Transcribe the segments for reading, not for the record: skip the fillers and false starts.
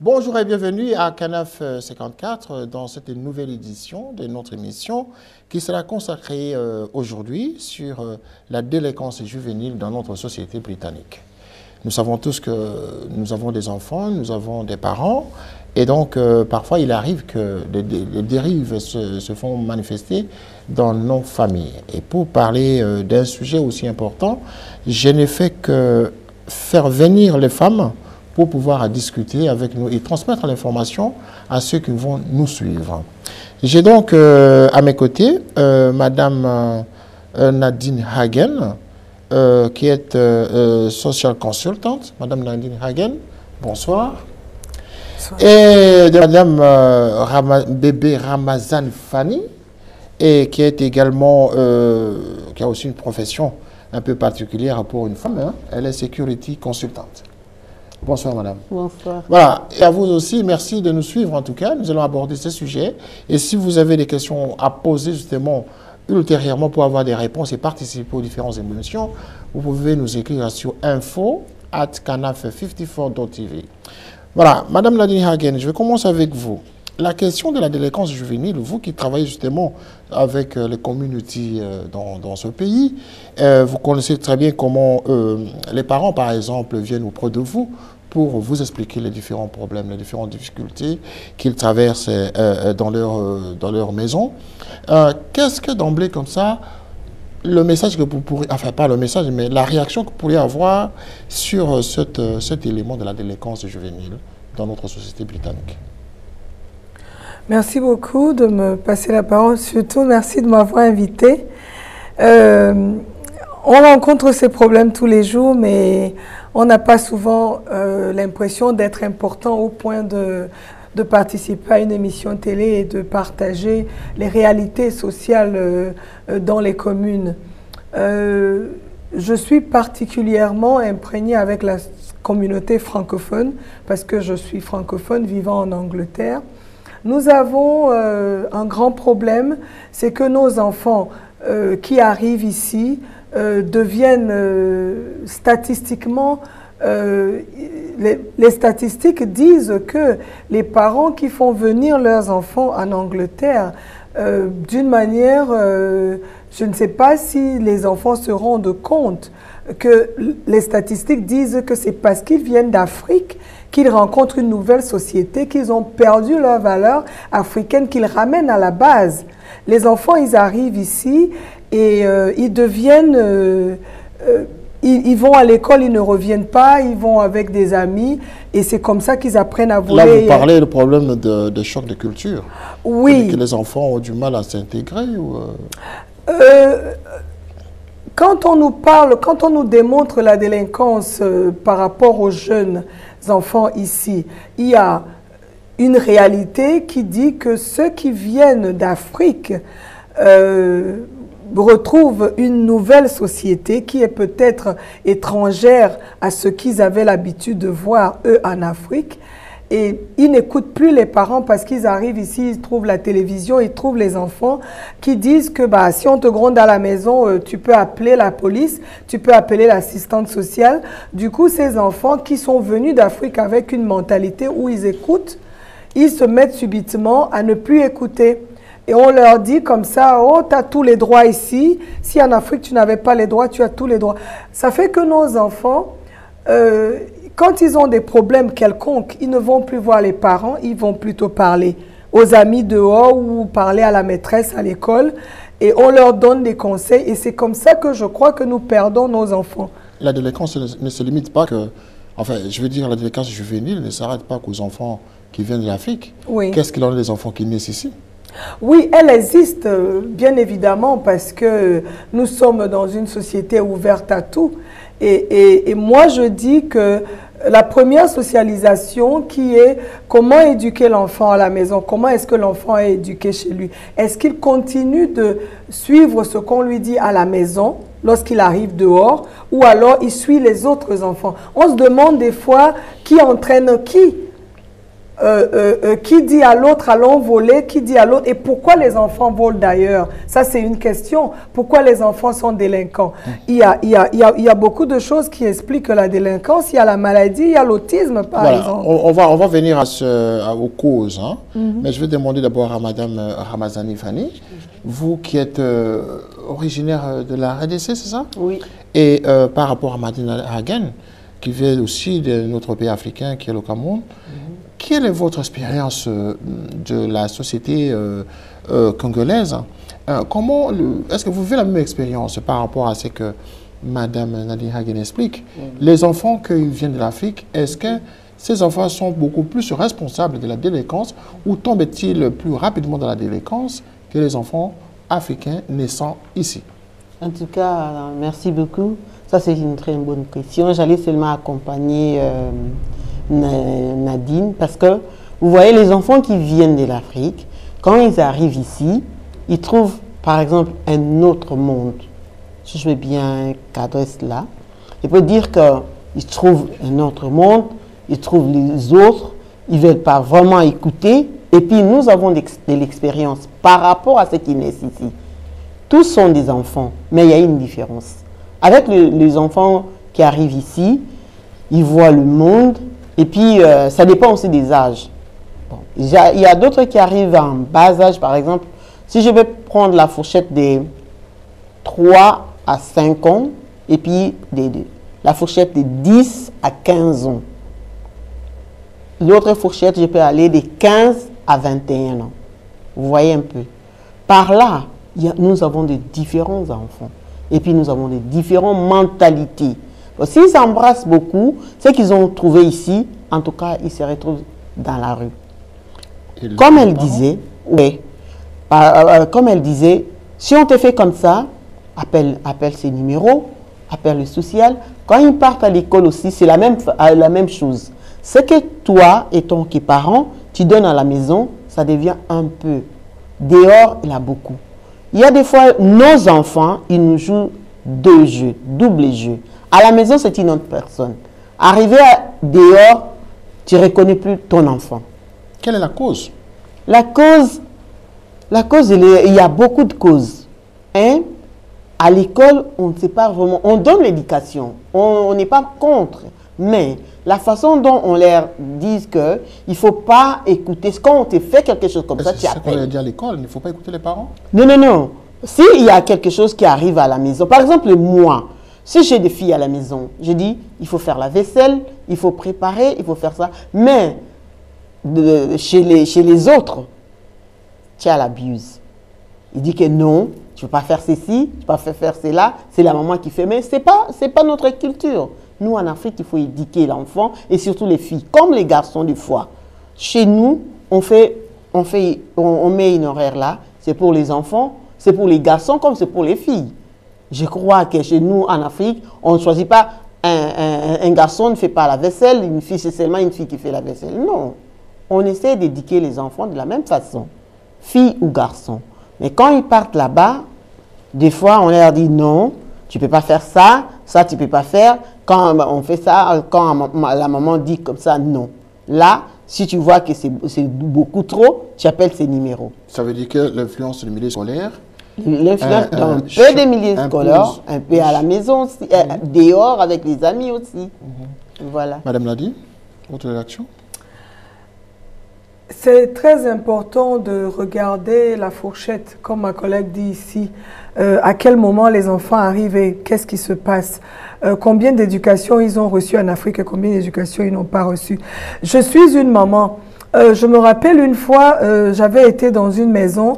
Bonjour et bienvenue à Canaf 54 dans cette nouvelle édition de notre émission qui sera consacrée aujourd'hui sur la délinquance juvénile dans notre société britannique. Nous savons tous que nous avons des enfants, nous avons des parents et donc parfois il arrive que les dérives se font manifester dans nos familles. Et pour parler d'un sujet aussi important, je n'ai fait que faire venir les femmes pour pouvoir discuter avec nous et transmettre l'information à ceux qui vont nous suivre. J'ai donc à mes côtés Madame Nadine Hagen, qui est social consultant. Madame Nadine Hagen, bonsoir. Bonsoir. Et de Madame Bébé Ramazan Fanny, et qui est également, qui a aussi une profession un peu particulière pour une femme, hein. Elle est security consultante. Bonsoir madame. Bonsoir. Voilà, et à vous aussi, merci de nous suivre en tout cas. Nous allons aborder ce sujet. Et si vous avez des questions à poser justement ultérieurement pour avoir des réponses et participer aux différentes émissions, vous pouvez nous écrire sur info@canaf54.tv. Voilà, madame Nadine Hagen, je vais commencer avec vous. La question de la délinquance juvénile, vous qui travaillez justement avec les communautés dans ce pays, vous connaissez très bien comment les parents, par exemple, viennent auprès de vous pour vous expliquer les différents problèmes, les différentes difficultés qu'ils traversent dans leur maison. Qu'est-ce que d'emblée comme ça, le message que vous pourriez, enfin pas le message, mais la réaction que vous pourriez avoir sur cet élément de la délinquance juvénile dans notre société britannique? Merci beaucoup de me passer la parole. Surtout, merci de m'avoir invité. On rencontre ces problèmes tous les jours, mais on n'a pas souvent l'impression d'être important au point de participer à une émission télé et de partager les réalités sociales dans les communes. Je suis particulièrement imprégnée avec la communauté francophone parce que je suis francophone vivant en Angleterre. Nous avons un grand problème, c'est que nos enfants qui arrivent ici deviennent statistiquement, les statistiques disent que les parents qui font venir leurs enfants en Angleterre, d'une manière, je ne sais pas si les enfants se rendent compte que les statistiques disent que c'est parce qu'ils viennent d'Afrique qu'ils rencontrent une nouvelle société, qu'ils ont perdu leurs valeurs africaines, qu'ils ramènent à la base. Les enfants, ils arrivent ici et ils deviennent... ils vont à l'école, ils ne reviennent pas, ils vont avec des amis et c'est comme ça qu'ils apprennent à voler. Là, vous parlez du problème de choc de culture. Oui. Que les enfants ont du mal à s'intégrer ou Quand on nous parle, quand on nous démontre la délinquance par rapport aux jeunes enfants ici, il y a une réalité qui dit que ceux qui viennent d'Afrique retrouvent une nouvelle société qui est peut-être étrangère à ce qu'ils avaient l'habitude de voir eux en Afrique. Et ils n'écoutent plus les parents parce qu'ils arrivent ici, ils trouvent la télévision, ils trouvent les enfants qui disent que bah, si on te gronde à la maison, tu peux appeler la police, tu peux appeler l'assistante sociale. Du coup, ces enfants qui sont venus d'Afrique avec une mentalité où ils écoutent, ils se mettent subitement à ne plus écouter. Et on leur dit comme ça, oh, tu as tous les droits ici. Si en Afrique, tu n'avais pas les droits, tu as tous les droits. Ça fait que nos enfants... quand ils ont des problèmes quelconques, ils ne vont plus voir les parents, ils vont plutôt parler aux amis dehors ou parler à la maîtresse à l'école et on leur donne des conseils et c'est comme ça que je crois que nous perdons nos enfants. La délinquance ne se limite pas que, enfin je veux dire la délinquance juvénile ne s'arrête pas qu'aux enfants qui viennent de l'Afrique. Oui. Qu'est-ce qu'il en est des enfants qui naissent ici? Oui, elle existe bien évidemment parce que nous sommes dans une société ouverte à tout. Et moi, je dis que la première socialisation qui est comment éduquer l'enfant à la maison, comment est-ce que l'enfant est éduqué chez lui? Est-ce qu'il continue de suivre ce qu'on lui dit à la maison lorsqu'il arrive dehors ou alors il suit les autres enfants? On se demande des fois qui entraîne qui. qui dit à l'autre allons voler, qui dit à l'autre, et pourquoi les enfants volent d'ailleurs? Ça c'est une question. Pourquoi les enfants sont délinquants? Il y a beaucoup de choses qui expliquent la délinquance. Il y a la maladie, il y a l'autisme par exemple. On va venir aux causes, hein. Mais je vais demander d'abord à Madame Ramazani Fanny, vous qui êtes originaire de la RDC, c'est ça? Oui. Et par rapport à Madina Hagen, qui vient aussi de notre pays africain, qui est le Cameroun, quelle est votre expérience de la société congolaise? Est-ce que vous vivez la même expérience par rapport à ce que Madame Nadine Hagen explique? Les enfants qui viennent de l'Afrique, est-ce que ces enfants sont beaucoup plus responsables de la délinquance ou tombent-ils plus rapidement dans la délinquance que les enfants africains naissant ici? En tout cas, merci beaucoup. Ça, c'est une très bonne question. J'allais seulement accompagner Nadine parce que, vous voyez, les enfants qui viennent de l'Afrique, quand ils arrivent ici, ils trouvent, par exemple, un autre monde. Si je veux bien cadrer cela, il peut dire qu'ils trouvent un autre monde, ils trouvent les autres, ils ne veulent pas vraiment écouter. Et puis, nous avons de l'expérience par rapport à ce qui naissent ici. Tous sont des enfants, mais il y a une différence. Avec les enfants qui arrivent ici, ils voient le monde, et puis ça dépend aussi des âges. Bon, il y a d'autres qui arrivent en bas âge, par exemple. Si je vais prendre la fourchette des 3 à 5 ans, et puis la fourchette de 10 à 15 ans. L'autre fourchette, je peux aller de 15 à 21 ans. Vous voyez un peu. Par là, nous avons de différents enfants. Et puis nous avons de différentes mentalités. S'ils s'embrassent beaucoup, ce qu'ils ont trouvé ici, en tout cas, ils se retrouvent dans la rue. Comme elle disait, oui, comme elle disait, si on te fait comme ça, appelle ces numéros, appelle le social. Quand ils partent à l'école aussi, c'est la même chose. Ce que toi et ton parent, tu donnes à la maison, ça devient un peu. Dehors, il y a beaucoup. Il y a des fois, nos enfants, ils nous jouent deux jeux, double jeu. À la maison, c'est une autre personne. Arrivé dehors, tu ne reconnais plus ton enfant. Quelle est la cause? La cause, il y a beaucoup de causes. Hein? À l'école, on ne sait pas vraiment, on donne l'éducation, on n'est pas contre, mais la façon dont on leur dit qu'il ne faut pas écouter, quand on te fait quelque chose comme ça, tu appelles. C'est ce qu'on leur dit à l'école, il ne faut pas écouter les parents? Non, non, non. S'il y a quelque chose qui arrive à la maison, par exemple moi, si j'ai des filles à la maison, je dis, il faut faire la vaisselle, il faut préparer, il faut faire ça. Mais chez les autres, tu as l'abuse. Il dit que non, tu ne peux pas faire ceci, tu ne peux pas faire cela, c'est la maman qui fait. Mais ce n'est pas notre culture. Nous, en Afrique, il faut éduquer l'enfant et surtout les filles, comme les garçons des fois. Chez nous, on met une horaire là, c'est pour les enfants, c'est pour les garçons comme c'est pour les filles. Je crois que chez nous, en Afrique, on ne choisit pas un garçon ne fait pas la vaisselle, une fille, c'est seulement une fille qui fait la vaisselle. Non, on essaie d'éduquer les enfants de la même façon, fille ou garçon. Mais quand ils partent là-bas, des fois, on leur dit non, tu ne peux pas faire ça, ça tu ne peux pas faire. Quand on fait ça, quand la maman dit comme ça, non. Là, si tu vois que c'est beaucoup trop, tu appelles ces numéros. Ça veut dire que l'influence du milieu scolaire? L'influence dans un peu des milieux scolaires, un peu à la maison aussi, dehors avec les amis aussi. Voilà. Madame Nadine, votre réaction? C'est très important de regarder la fourchette, comme ma collègue dit ici. À quel moment les enfants arrivent et qu'est-ce qui se passe? Combien d'éducation ils ont reçu en Afrique et combien d'éducation ils n'ont pas reçu? Je suis une maman. Je me rappelle une fois, j'avais été dans une maison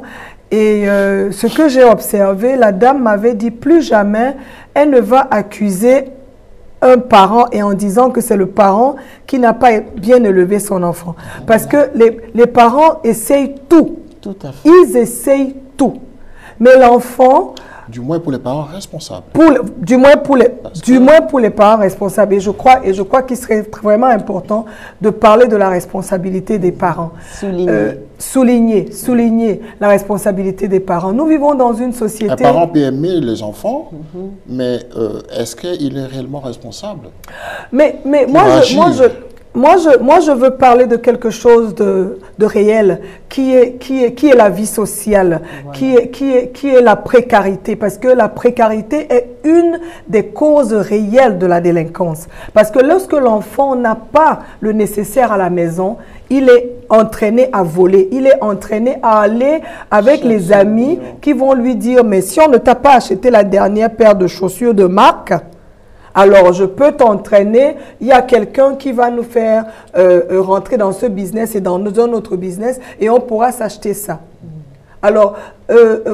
et ce que j'ai observé, la dame m'avait dit plus jamais elle ne va accuser un parent et en disant que c'est le parent qui n'a pas bien élevé son enfant. Parce que les parents essayent tout. Tout à fait. Ils essayent tout. Mais l'enfant... Du moins pour les parents responsables. Du moins pour les parents responsables. Et je crois qu'il serait vraiment important de parler de la responsabilité des parents. Souligner la responsabilité des parents. Nous vivons dans une société... Un parent peut aimer les enfants, mais est-ce qu'il est réellement responsable? Mais Moi, je veux parler de quelque chose de réel, qui est la vie sociale, voilà. qui est la précarité, parce que la précarité est une des causes réelles de la délinquance. Parce que lorsque l'enfant n'a pas le nécessaire à la maison, il est entraîné à voler, il est entraîné à aller avec les amis qui vont lui dire, mais si on ne t'a pas acheté la dernière paire de chaussures de marque, alors, je peux t'entraîner, il y a quelqu'un qui va nous faire rentrer dans ce business et dans un autre business et on pourra s'acheter ça. Alors,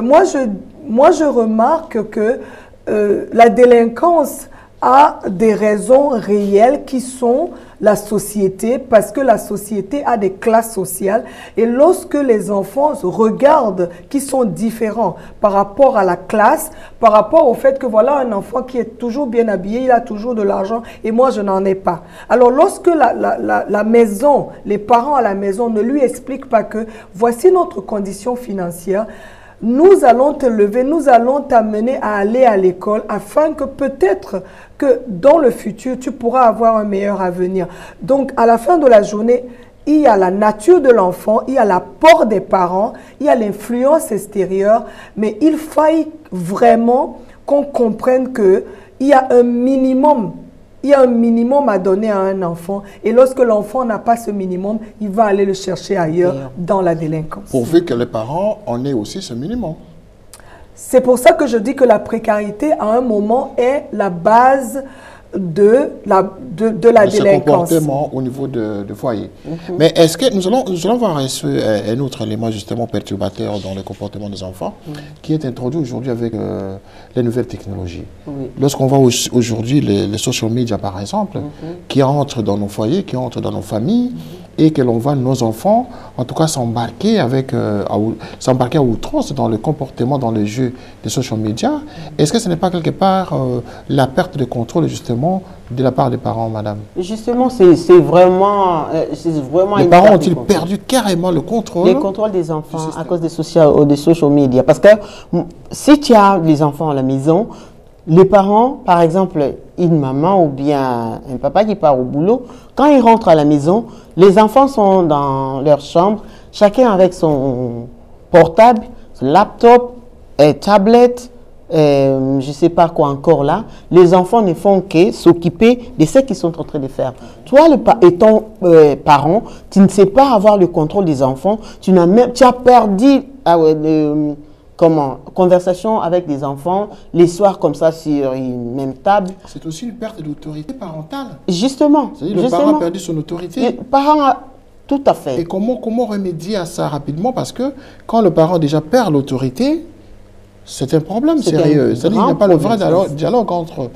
moi, je remarque que la délinquance a des raisons réelles qui sont la société, parce que la société a des classes sociales. Et lorsque les enfants regardent qu'ils sont différents par rapport à la classe, par rapport au fait que voilà un enfant qui est toujours bien habillé, il a toujours de l'argent et moi je n'en ai pas. Alors lorsque la maison, les parents à la maison ne lui expliquent pas que voici notre condition financière, nous allons te lever, nous allons t'amener à aller à l'école afin que peut-être que dans le futur, tu pourras avoir un meilleur avenir. Donc, à la fin de la journée, il y a la nature de l'enfant, il y a l'apport des parents, il y a l'influence extérieure, mais il faille vraiment qu'on comprenne qu'il y a un minimum. Il y a un minimum à donner à un enfant et lorsque l'enfant n'a pas ce minimum, il va aller le chercher ailleurs dans la délinquance. Pourvu que les parents en aient aussi ce minimum. C'est pour ça que je dis que la précarité, à un moment, est la base de la délinquance. Ce comportement au niveau de foyer. Mais est-ce que nous allons voir un autre élément justement perturbateur dans le comportement des enfants qui est introduit aujourd'hui avec les nouvelles technologies. Lorsqu'on voit aujourd'hui les social media par exemple, qui entrent dans nos foyers, qui entrent dans nos familles et que l'on voit nos enfants en tout cas s'embarquer à outrance dans le comportement, dans le jeu des social media. Est-ce que ce n'est pas quelque part la perte de contrôle justement de la part des parents, madame? Justement, c'est vraiment les parents ont-ils perdu carrément le contrôle? Le contrôle des enfants à cause des social media. Parce que si tu as les enfants à la maison, les parents, par exemple, une maman ou bien un papa qui part au boulot, quand ils rentrent à la maison, les enfants sont dans leur chambre, chacun avec son portable, son laptop, tablette, je ne sais pas quoi encore là. Les enfants ne font que s'occuper de ce qu'ils sont en train de faire. Toi, étant parent, tu ne sais pas avoir le contrôle des enfants. Tu as perdu conversation avec des enfants, les soirs comme ça sur une même table. C'est aussi une perte d'autorité parentale. Justement. C'est-à-dire le parent a perdu son autorité. Le parent a... Tout à fait. Et comment remédier à ça rapidement? Parce que quand le parent déjà perd l'autorité, c'est un problème sérieux. C'est-à-dire qu'il n'y a pas le vrai dialogue entre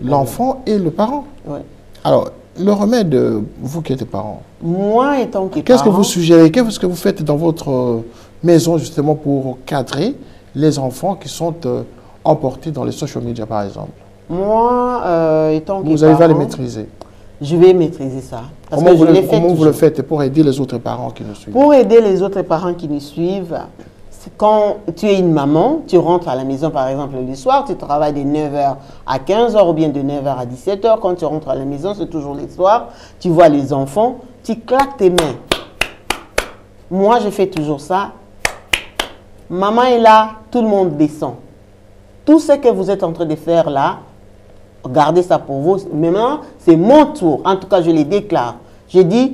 l'enfant et le parent. Ouais. Alors, le remède, vous qui êtes parent, moi étant parent, qu'est-ce que vous suggérez? Qu'est-ce que vous faites dans votre maison justement pour cadrer les enfants qui sont emportés dans les social media par exemple? Moi, étant parent, vous arrivez à les maîtriser? Je vais maîtriser ça. Parce comment vous le faites pour aider les autres parents qui nous suivent? Pour aider les autres parents qui nous suivent, quand tu es une maman, tu rentres à la maison par exemple le soir, tu travailles de 9h à 15h ou bien de 9h à 17h. Quand tu rentres à la maison, c'est toujours le soir, tu vois les enfants, tu claques tes mains. Moi, je fais toujours ça. Maman est là, tout le monde descend. Tout ce que vous êtes en train de faire là, gardez ça pour vous. Maintenant, c'est mon tour. En tout cas, je les déclare. Je dis,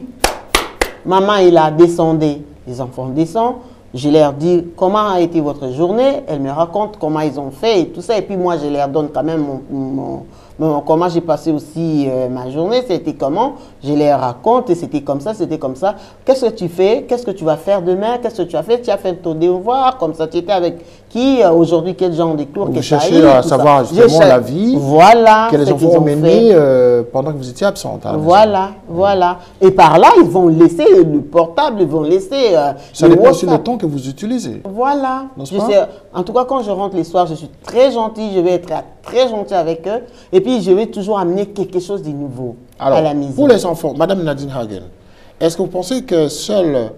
maman est là, descendez. Les enfants descendent. Je leur dis comment a été votre journée. Elles me racontent comment ils ont fait et tout ça. Et puis moi, je leur donne quand même comment j'ai passé aussi ma journée. C'était comment. Je leur raconte et c'était comme ça, c'était comme ça. Qu'est-ce que tu fais? Qu'est-ce que tu vas faire demain? Qu'est-ce que tu as fait? Tu as fait ton devoir comme ça. Tu étais avec qui aujourd'hui? Quel genre de cours? Vous cherchez à savoir justement la vie voilà, que les enfants ont mené pendant que vous étiez absente. Voilà. Et par là, ils vont laisser le portable, ils vont laisser ça dépend aussi le temps que vous utilisez. Voilà. En tout cas, quand je rentre les soirs, je suis très gentille, je vais être très gentille avec eux. Et puis, je vais toujours amener quelque chose de nouveau à la maison. Pour les enfants, Madame Nadine Hagen, est-ce que vous pensez que seul